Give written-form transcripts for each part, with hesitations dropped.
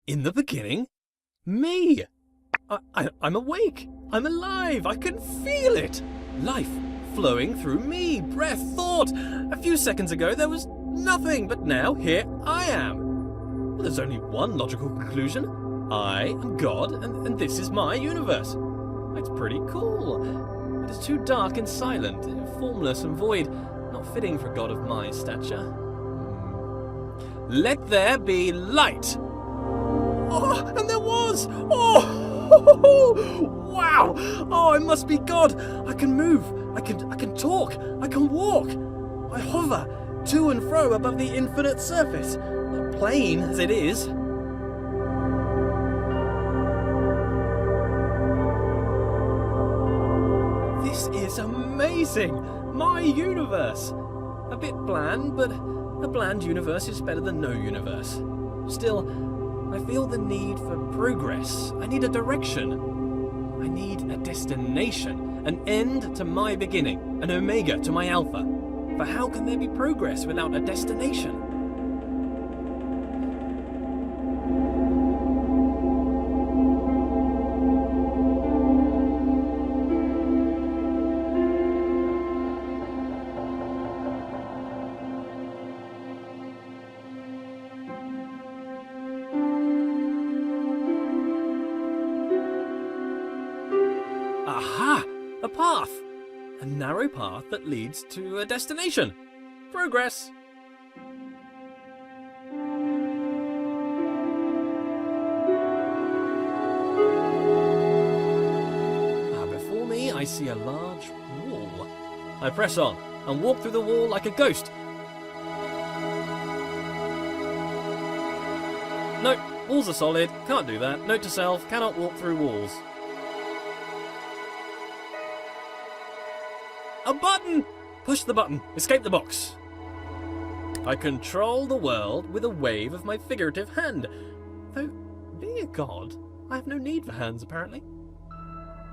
In the beginning? Me! I'm awake! I'm alive! I can feel it! Life flowing through me, breath, thought! A few seconds ago there was nothing, but now here I am! Well, there's only one logical conclusion. I am God, and this is my universe. It's pretty cool. It is too dark and silent, formless and void, not fitting for a god of my stature. Let there be light! Oh, and there was! Oh! Wow! Oh, I must be God! I can move, I can talk, I can walk! I hover to and fro above the infinite surface, plain as it is. This is amazing! My universe! A bit bland, but a bland universe is better than no universe. Still, I feel the need for progress. I need a direction. I need a destination, an end to my beginning, an omega to my alpha. For how can there be progress without a destination? Aha! A path! A narrow path that leads to a destination. Progress! Before me I see a large wall. I press on and walk through the wall like a ghost. No, walls are solid, can't do that. Note to self, cannot walk through walls. A button! Push the button. Escape the box. I control the world with a wave of my figurative hand. Though, being a god, I have no need for hands, apparently.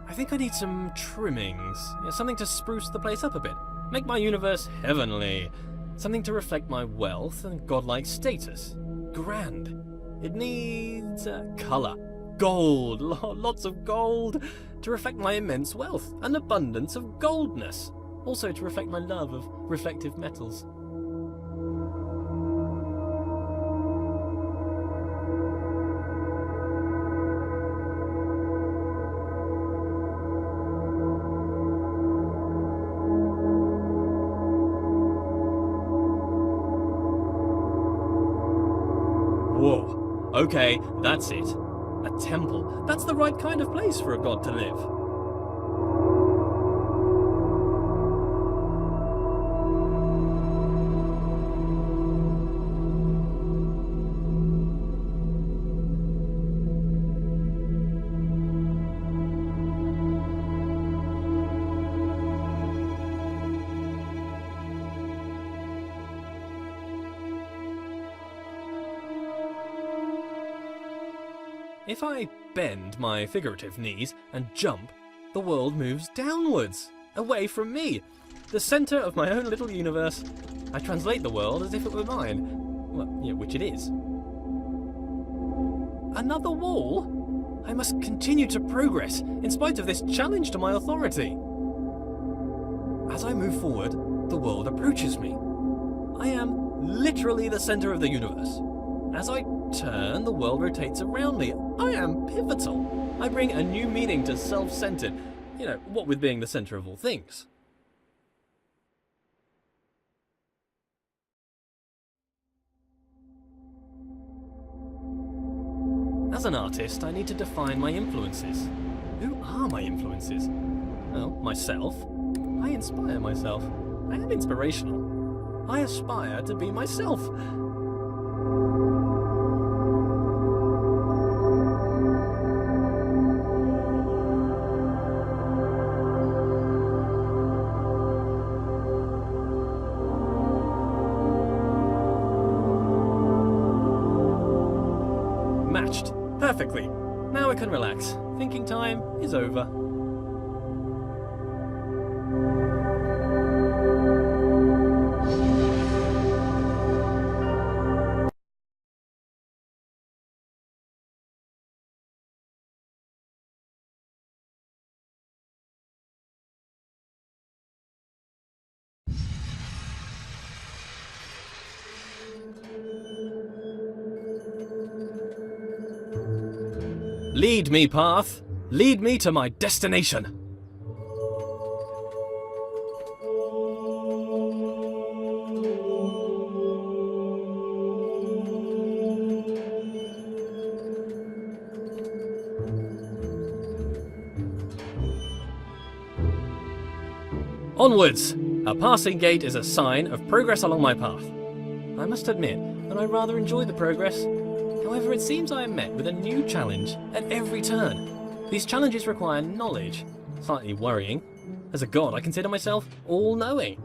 I think I need some trimmings. Something to spruce the place up a bit. Make my universe heavenly. Something to reflect my wealth and godlike status. Grand. It needs colour. Gold. Lots of gold. To reflect my immense wealth. An abundance of goldness. Also to reflect my love of reflective metals. Whoa. Okay, that's it. A temple. That's the right kind of place for a god to live. If I bend my figurative knees and jump, the world moves downwards, away from me, the centre of my own little universe. I translate the world as if it were mine. Well, which it is. Another wall? I must continue to progress, in spite of this challenge to my authority. As I move forward, the world approaches me. I am literally the centre of the universe. As I turn, the world rotates around me. I am pivotal. I bring a new meaning to self-centered. What with being the center of all things. As an artist, I need to define my influences. Who are my influences? Well, myself. I inspire myself. I am inspirational. I aspire to be myself. Matched. Perfectly. Now I can relax. Thinking time is over. Lead me, path. Lead me to my destination. Onwards! A passing gate is a sign of progress along my path. I must admit that I rather enjoy the progress. However, it seems I am met with a new challenge at every turn. These challenges require knowledge. Slightly worrying. As a god, I consider myself all-knowing.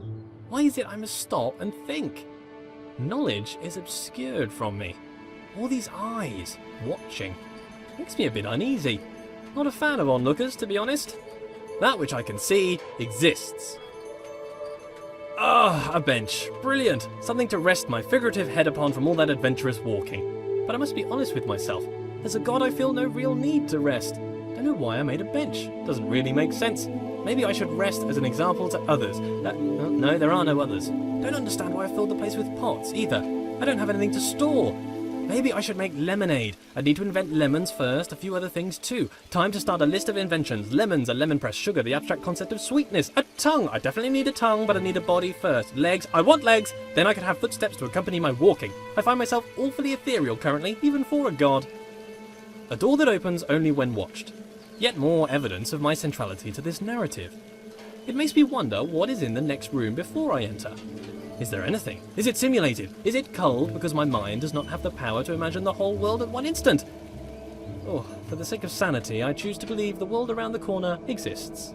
Why is it I must stop and think? Knowledge is obscured from me. All these eyes, watching, makes me a bit uneasy. Not a fan of onlookers, to be honest. That which I can see exists. Ah, a bench. Brilliant. Something to rest my figurative head upon from all that adventurous walking. But I must be honest with myself. As a god, I feel no real need to rest. Don't know why I made a bench. Doesn't really make sense. Maybe I should rest as an example to others. No, there are no others. Don't understand why I filled the place with pots, either. I don't have anything to store. Maybe I should make lemonade. I need to invent lemons first, a few other things too. Time to start a list of inventions. Lemons, a lemon press, sugar, the abstract concept of sweetness, a tongue. I definitely need a tongue, but I need a body first. Legs, I want legs. Then I could have footsteps to accompany my walking. I find myself awfully ethereal currently, even for a god. A door that opens only when watched. Yet more evidence of my centrality to this narrative. It makes me wonder what is in the next room before I enter. Is there anything? Is it simulated? Is it culled because my mind does not have the power to imagine the whole world at one instant? Oh, for the sake of sanity, I choose to believe the world around the corner exists.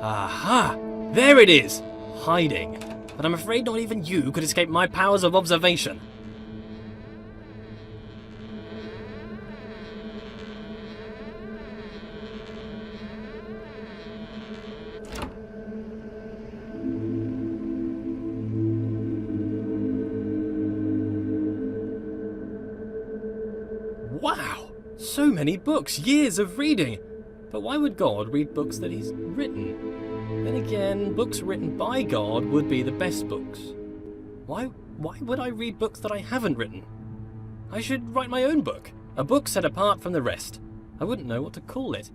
Aha! There it is! Hiding. But I'm afraid not even you could escape my powers of observation. Wow! So many books, years of reading! But why would God read books that he's written? Then again, books written by God would be the best books. Why would I read books that I haven't written? I should write my own book. A book set apart from the rest. I wouldn't know what to call it.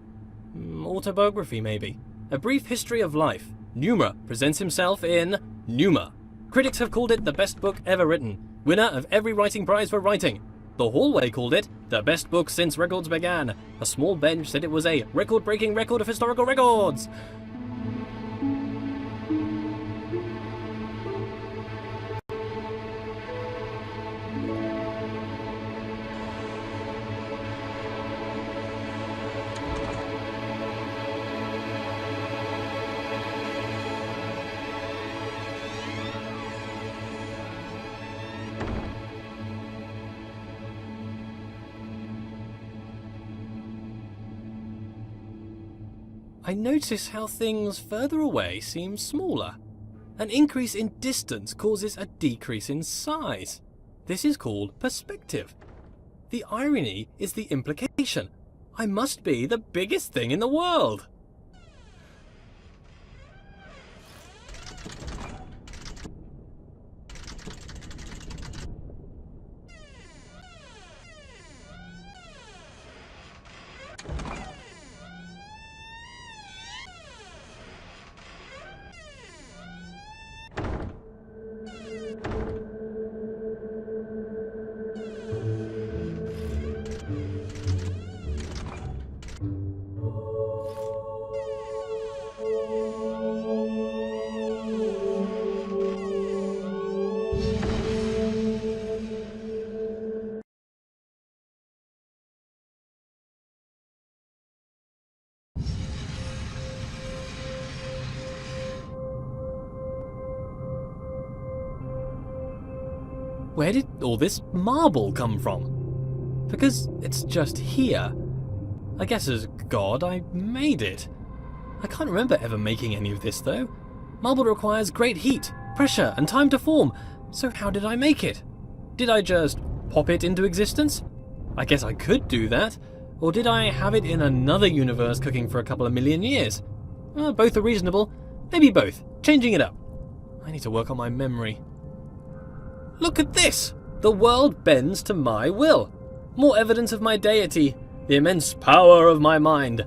Autobiography, maybe. A brief history of life. Pneuma presents himself in Pneuma. Critics have called it the best book ever written. Winner of every writing prize for writing. The Hallway called it the best book since records began. A small bench said it was a record-breaking record of historical records. I notice how things further away seem smaller. An increase in distance causes a decrease in size. This is called perspective. The irony is the implication. I must be the biggest thing in the world. Where did all this marble come from? Because it's just here. I guess as God, I made it. I can't remember ever making any of this, though. Marble requires great heat, pressure, and time to form, so how did I make it? Did I just pop it into existence? I guess I could do that. Or did I have it in another universe cooking for a couple of million years? Both are reasonable. Maybe both. Changing it up. I need to work on my memory. Look at this! The world bends to my will. More evidence of my deity, the immense power of my mind.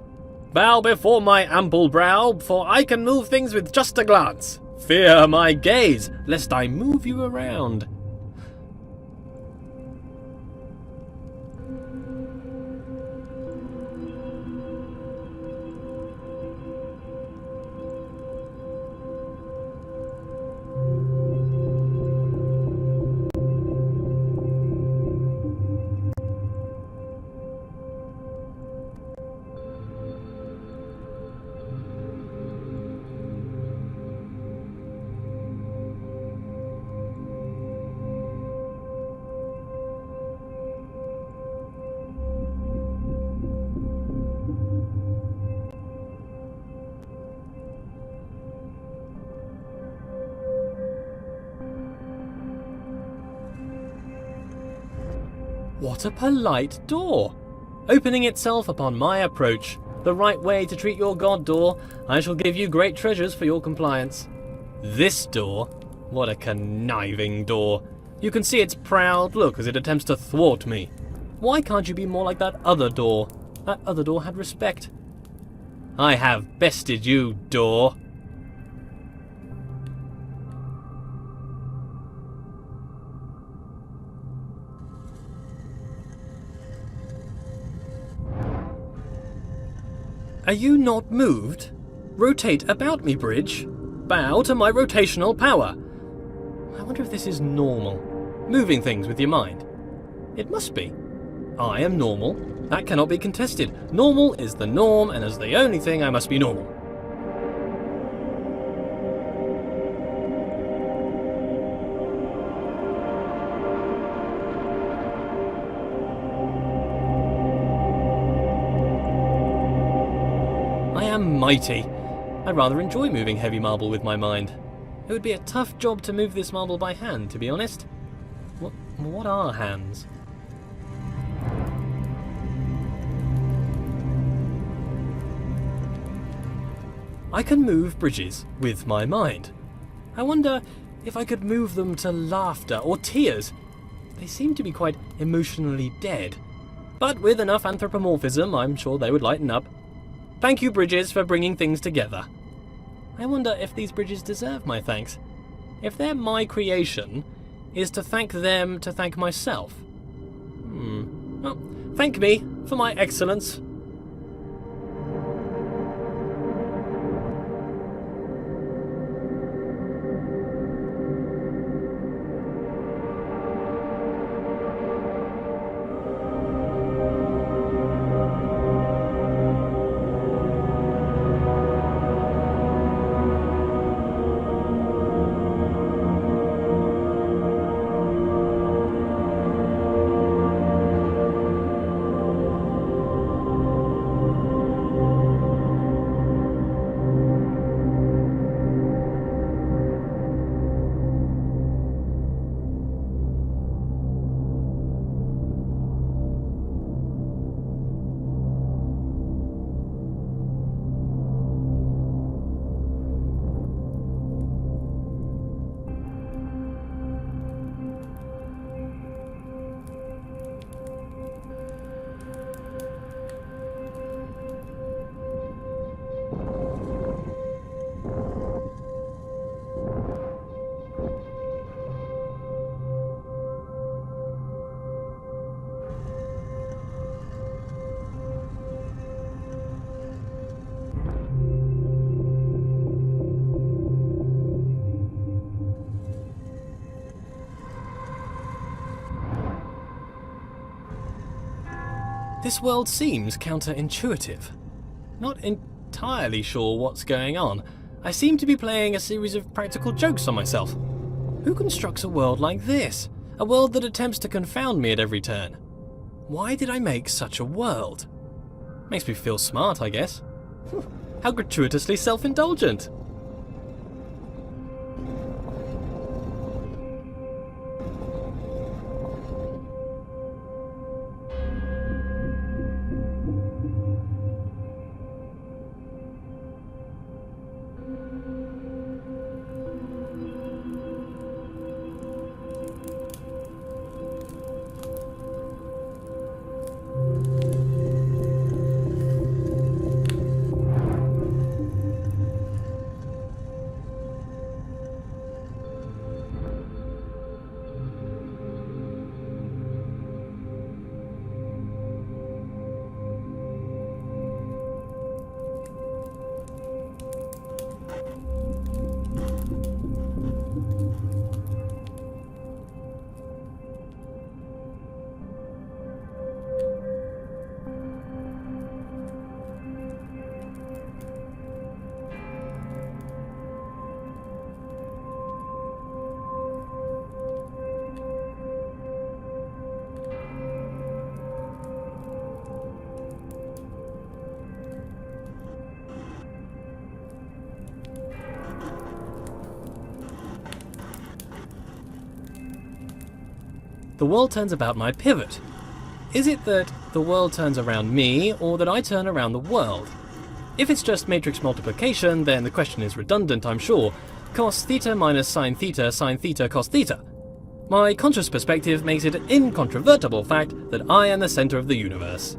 Bow before my ample brow, for I can move things with just a glance. Fear my gaze, lest I move you around. What a polite door! Opening itself upon my approach. The right way to treat your god, door. I shall give you great treasures for your compliance. This door? What a conniving door. You can see its proud look as it attempts to thwart me. Why can't you be more like that other door? That other door had respect. I have bested you, door. Are you not moved? Rotate about me, bridge. Bow to my rotational power. I wonder if this is normal. Moving things with your mind. It must be. I am normal. That cannot be contested. Normal is the norm, and as the only thing, I must be normal. I am mighty. I rather enjoy moving heavy marble with my mind. It would be a tough job to move this marble by hand, to be honest. What are hands? I can move bridges with my mind. I wonder if I could move them to laughter or tears. They seem to be quite emotionally dead. But with enough anthropomorphism, I'm sure they would lighten up. Thank you, bridges, for bringing things together. I wonder if these bridges deserve my thanks. If they're my creation, is to thank them to thank myself? Well, thank me for my excellence. This world seems counterintuitive. Not entirely sure what's going on. I seem to be playing a series of practical jokes on myself. Who constructs a world like this? A world that attempts to confound me at every turn. Why did I make such a world? Makes me feel smart, I guess. How gratuitously self-indulgent. The world turns about my pivot. Is it that the world turns around me, or that I turn around the world? If it's just matrix multiplication, then the question is redundant, I'm sure. Cos theta minus sine theta cos theta. My conscious perspective makes it an incontrovertible fact that I am the centre of the universe.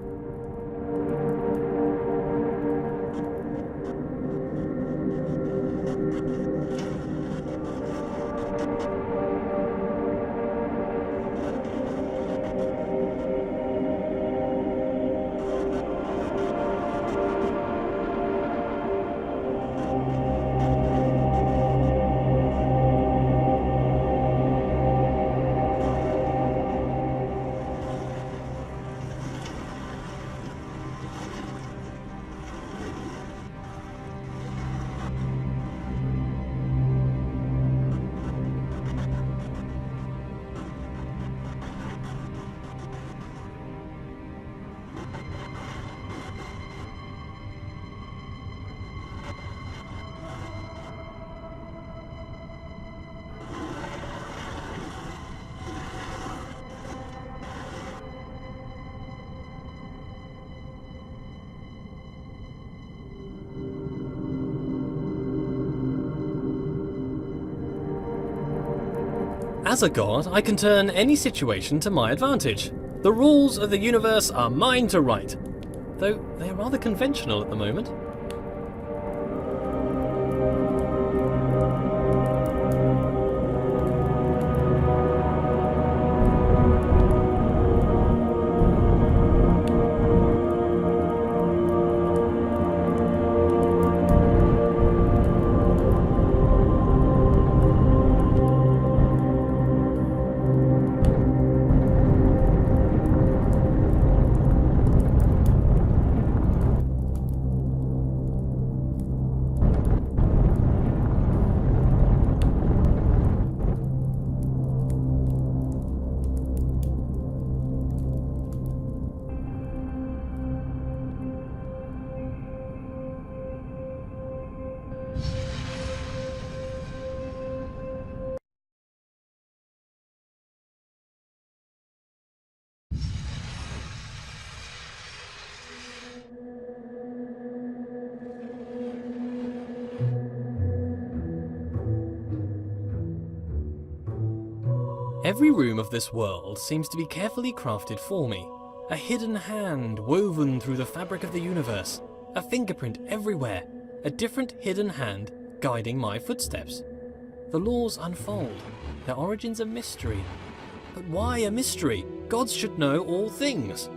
As a god, I can turn any situation to my advantage. The rules of the universe are mine to write, though they are rather conventional at the moment. Every room of this world seems to be carefully crafted for me. A hidden hand woven through the fabric of the universe. A fingerprint everywhere. A different hidden hand guiding my footsteps. The laws unfold. Their origins a mystery. But why a mystery? Gods should know all things.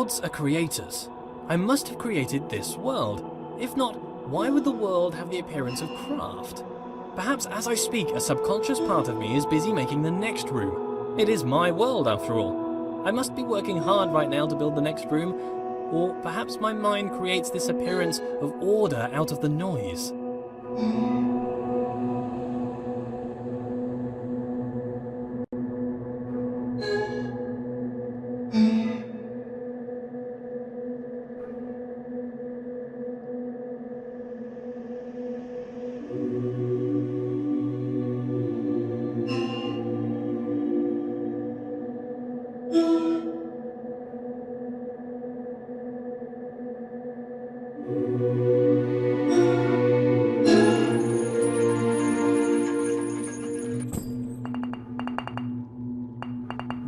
gods are creators, I must have created this world. If not, why would the world have the appearance of craft? Perhaps as I speak, a subconscious part of me is busy making the next room. It is my world, after all. I must be working hard right now to build the next room, or perhaps my mind creates this appearance of order out of the noise.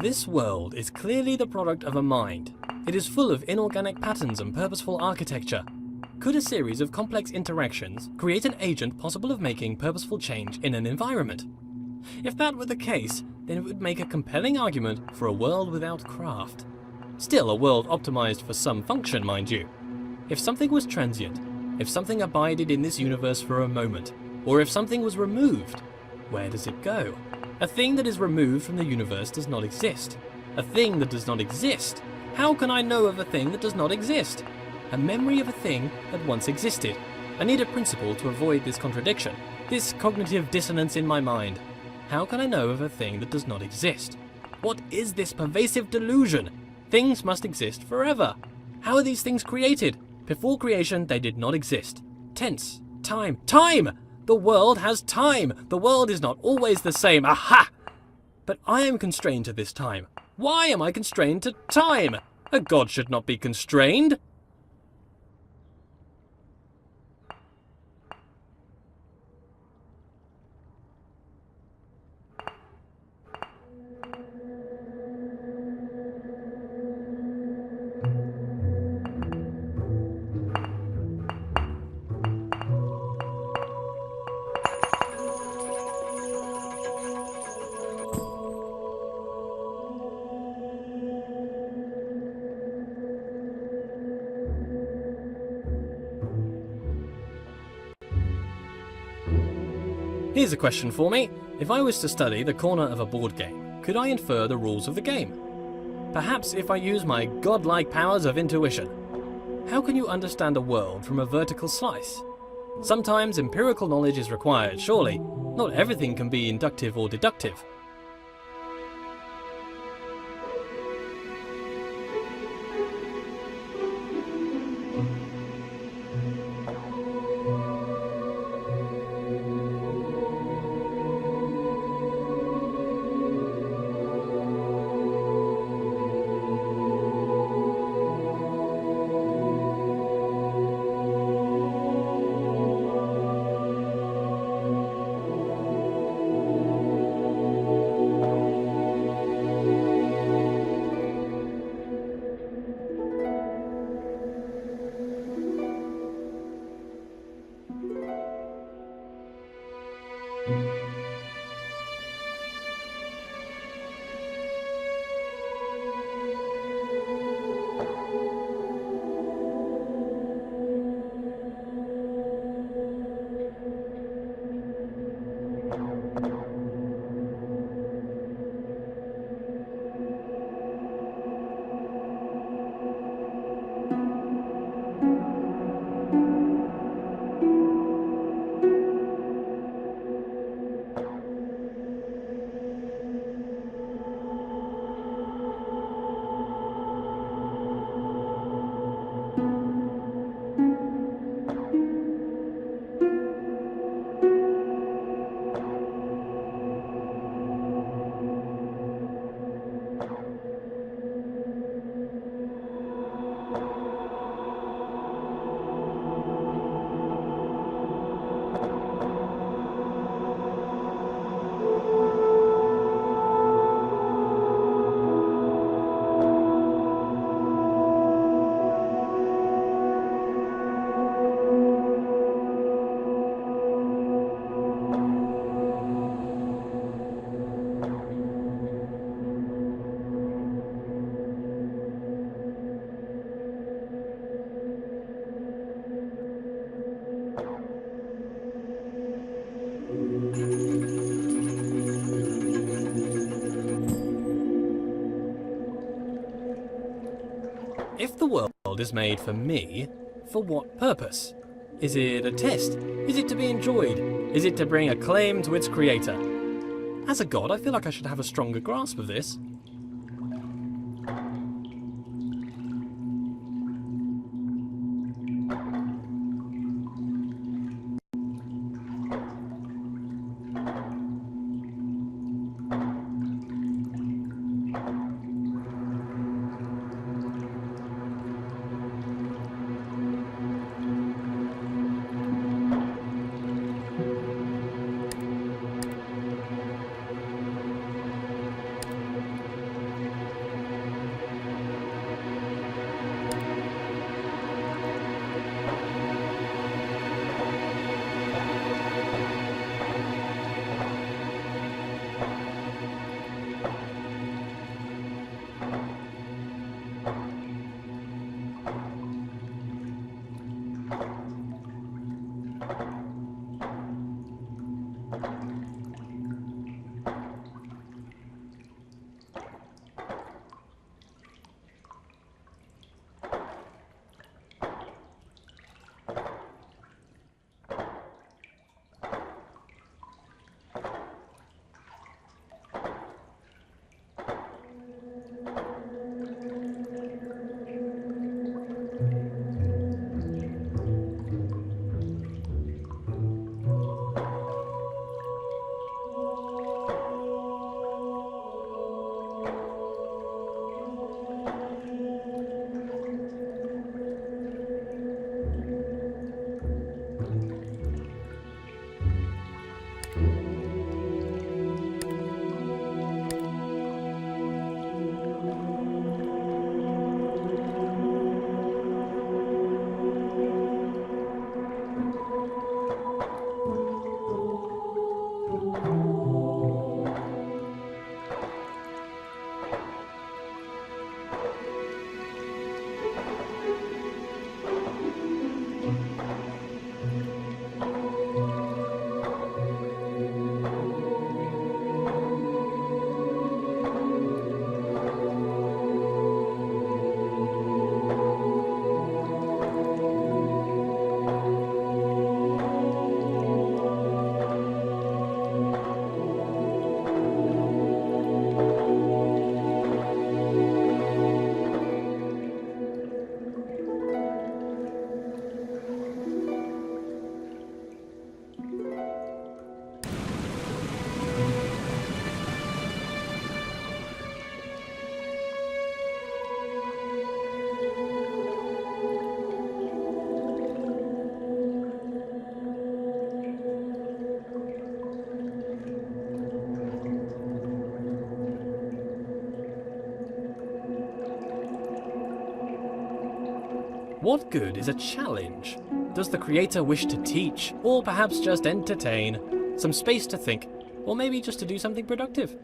This world is clearly the product of a mind. It is full of inorganic patterns and purposeful architecture. Could a series of complex interactions create an agent possible of making purposeful change in an environment? If that were the case, then it would make a compelling argument for a world without craft. Still a world optimized for some function, mind you. If something was transient, if something abided in this universe for a moment, or if something was removed, where does it go? A thing that is removed from the universe does not exist. A thing that does not exist. How can I know of a thing that does not exist? A memory of a thing that once existed. I need a principle to avoid this contradiction, this cognitive dissonance in my mind. How can I know of a thing that does not exist? What is this pervasive delusion? Things must exist forever. How are these things created? Before creation, they did not exist. Tense. Time. Time! The world has time! The world is not always the same. Aha! But I am constrained to this time. Why am I constrained to time? A god should not be constrained. Here's a question for me. If I was to study the corner of a board game, could I infer the rules of the game? Perhaps if I use my godlike powers of intuition. How can you understand a world from a vertical slice? Sometimes empirical knowledge is required, surely. Not everything can be inductive or deductive. is made for me, for what purpose? Is it a test? Is it to be enjoyed? Is it to bring acclaim to its creator? As a god, I feel like I should have a stronger grasp of this. What good is a challenge? Does the creator wish to teach, or perhaps just entertain? Some space to think, or maybe just to do something productive?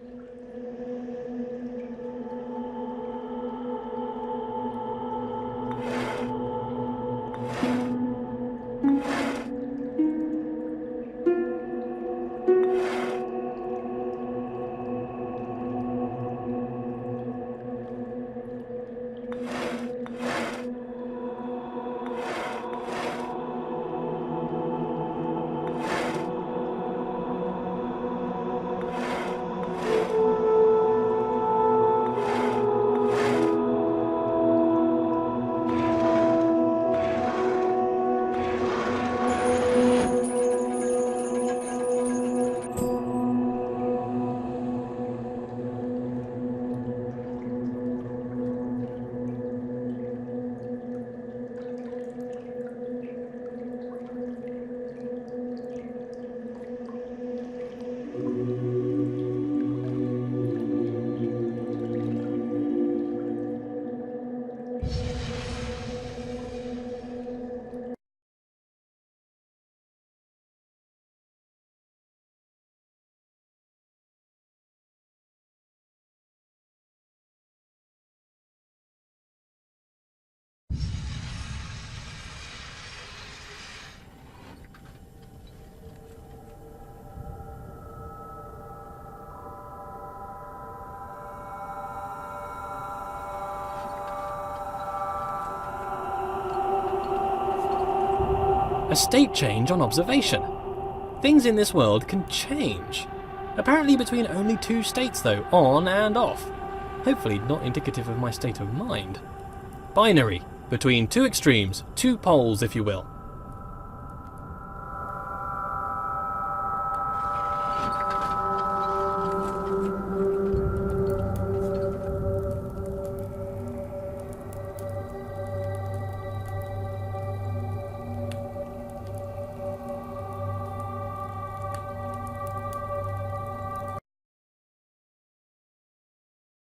A state change on observation. Things in this world can change. Apparently between only 2 states though, on and off. Hopefully not indicative of my state of mind. Binary. Between 2 extremes, 2 poles if you will.